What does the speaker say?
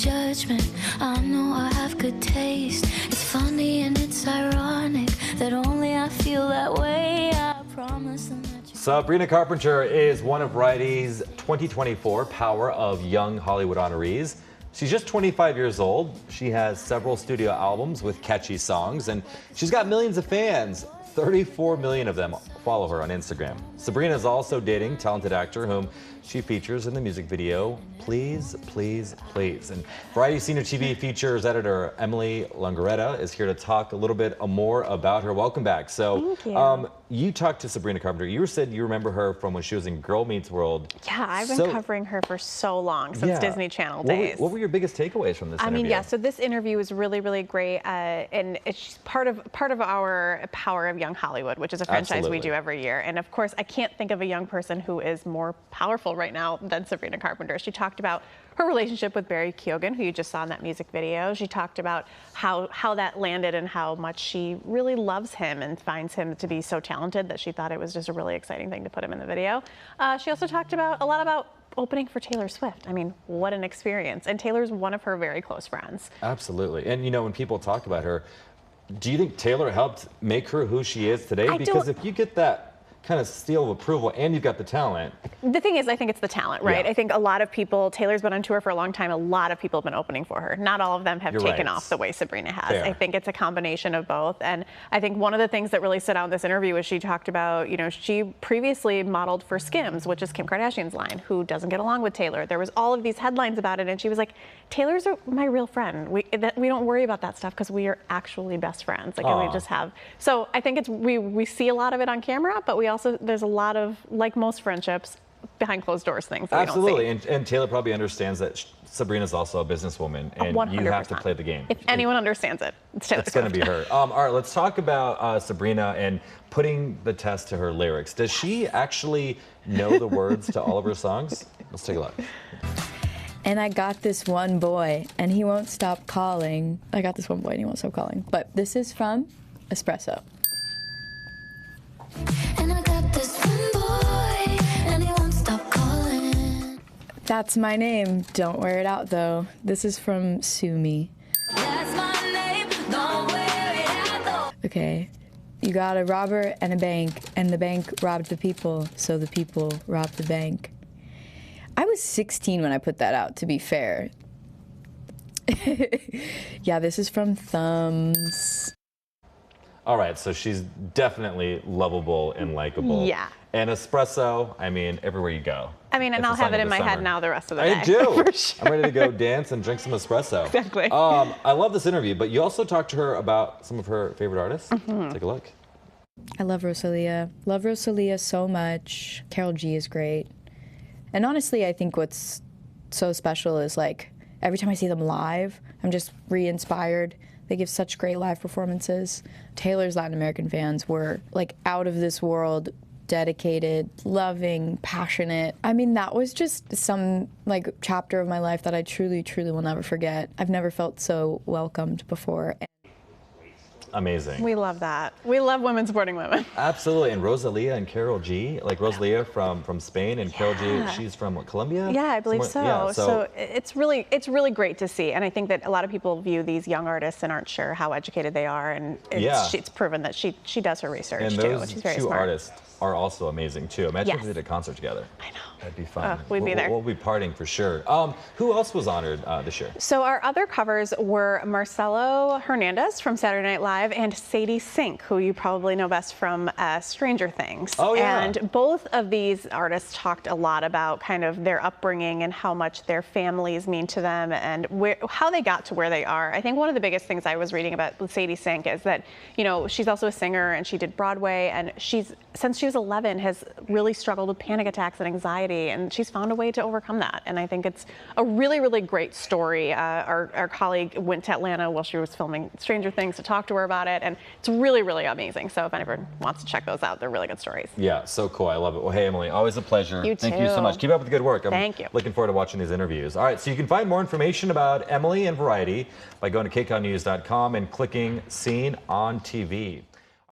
judgment. I know I have good taste. It's funny and it's ironic that only I feel that way. I promise them that you... Sabrina Carpenter is one of Variety's 2024 Power of Young Hollywood honorees. She's just 25 years old. She has several studio albums with catchy songs, and she's got millions of fans. 34 million of them follow her on Instagram. Sabrina is also dating talented actor whom she features in the music video Please, Please, Please. And Variety Senior TV features editor Emily Longeretta is here to talk a little bit more about her. Welcome back. So you talked to Sabrina Carpenter. You said you remember her from when she was in Girl Meets World. Yeah, I've been covering her for so long, since Disney Channel days. What were your biggest takeaways from this interview? I mean, yeah, so this interview was really, really great. And it's part of our Power of Young Hollywood, which is a franchise we do every year. And of course, I can't think of a young person who is more powerful right now than Sabrina Carpenter. She talked about her relationship with Barry Keoghan, who you just saw in that music video. She talked about how that landed and how much she really loves him and finds him to be so talented that she thought it was just a really exciting thing to put him in the video. She also talked a lot about opening for Taylor Swift. I mean, what an experience. And Taylor's one of her very close friends. Absolutely. And you know, when people talk about her, do you think Taylor helped make her who she is today? Because if you get that kind of seal of approval and you've got the talent. The thing is, I think it's the talent, right? Yeah. I think a lot of people, Taylor's been on tour for a long time, a lot of people have been opening for her. Not all of them have taken off the way Sabrina has. Fair. I think it's a combination of both. And I think one of the things that really stood out in this interview was she talked about, you know, she previously modeled for Skims, which is Kim Kardashian's line, who doesn't get along with Taylor. There was all of these headlines about it, and she was like, Taylor's my real friend. We don't worry about that stuff because we are actually best friends. Like, and we just have. So I think it's, we see a lot of it on camera, but we also, there's a lot of, like most friendships, behind closed doors things that Absolutely. we don't see. And Taylor probably understands that Sabrina's also a businesswoman, and 100%. you have to play the game. If anyone understands it, it's Taylor Swift. It's going to be her. All right, let's talk about Sabrina and putting the test to her lyrics. Does she actually know the words to all of her songs? Let's take a look. And I got this one boy, and he won't stop calling. I got this one boy, and he won't stop calling. But this is from Espresso. And I got this one boy, and he won't stop calling. That's my name. Don't wear it out, though. This is from Sue Me. That's my name, don't wear it out though. Okay. You got a robber and a bank, and the bank robbed the people, so the people robbed the bank. I was 16 when I put that out, to be fair. Yeah, this is from Thumbs. All right, so she's definitely lovable and likable. Yeah. And Espresso, I mean, everywhere you go. I mean, and I'll have it in my head now the rest of the day. I do. For sure. I'm ready to go dance and drink some espresso. Exactly. I love this interview, but you also talked to her about some of her favorite artists. Take a look. I love Rosalia. Love Rosalia so much. Karol G is great. And honestly, I think what's so special is, like, every time I see them live, I'm just re-inspired. They give such great live performances. Taylor's Latin American fans were, like, out of this world, dedicated, loving, passionate. I mean, that was just some, like, chapter of my life that I truly, truly will never forget. I've never felt so welcomed before. Amazing. We love that. We love women supporting women. Absolutely. And Rosalia and Karol G, like Rosalia from Spain, and Karol G, she's from what, Colombia? Yeah, I believe so. Yeah, so it's really great to see. And I think that a lot of people view these young artists and aren't sure how educated they are. And it's proven that she does her research and too, those which is very two smart. artists are also amazing too. Imagine if we did a concert together. I know. That'd be fun. We'd be there. We'll be partying for sure. Who else was honored this year? So our other covers were Marcelo Hernandez from Saturday Night Live and Sadie Sink, who you probably know best from Stranger Things. Oh, yeah. And both of these artists talked a lot about kind of their upbringing and how much their families mean to them and how they got to where they are. I think one of the biggest things I was reading about with Sadie Sink is that, you know, she's also a singer and she did Broadway, and since she was 11 has really struggled with panic attacks and anxiety, and she's found a way to overcome that. And I think it's a really, really great story. Our colleague went to Atlanta while she was filming Stranger Things to talk to her about it, and it's really, really amazing. So if anyone wants to check those out, they're really good stories. Yeah, so cool. I love it. Well, hey, Emily, always a pleasure. You Thank too. you so much. Keep up with the good work. Thank you. Looking forward to watching these interviews. All right, so you can find more information about Emily and Variety by going to kconnews.com and clicking Seen on TV.